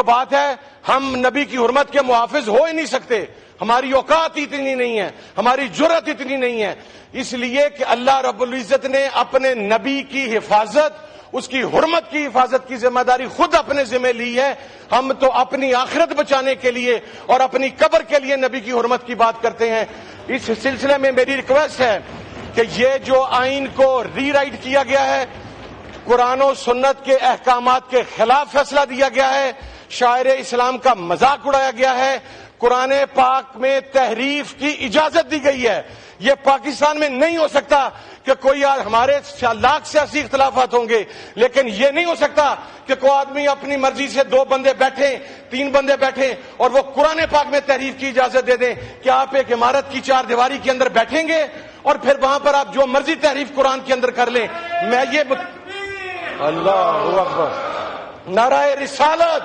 بات ہے ہم نبی کی حرمت کے محافظ ہو ہی نہیں سکتے، ہماری اوقات اتنی نہیں ہے، ہماری جرأت اتنی نہیں ہے، اس لیے کہ اللہ رب العزت نے اپنے نبی کی حفاظت، اس کی حرمت کی حفاظت کی ذمہ داری خود اپنے ذمہ لی ہے۔ ہم تو اپنی آخرت بچانے کے لیے اور اپنی قبر کے لیے نبی کی حرمت کی بات کرتے ہیں۔ اس سلسلے میں میری ریکویسٹ ہے کہ یہ جو آئین کو ری رائٹ کیا گیا ہے، قرآن و سنت کے احکامات کے خلاف فیصلہ دیا گیا ہے، شاعر اسلام کا مذاق اڑایا گیا ہے، قرآن پاک میں تحریف کی اجازت دی گئی ہے۔ یہ پاکستان میں نہیں ہو سکتا کہ کوئی ہمارے لاکھ سے 80 اختلافات ہوں گے، لیکن یہ نہیں ہو سکتا کہ کوئی آدمی اپنی مرضی سے 2 بندے بیٹھیں، 3 بندے بیٹھیں اور وہ قرآن پاک میں تحریف کی اجازت دے دیں۔ کہ آپ ایک عمارت کی 4 دیواری کے اندر بیٹھیں گے اور پھر وہاں پر آپ جو مرضی تحریف قرآن کے اندر کر لیں؟ میں یہ اللہ اکبر، نعرہ رسالت،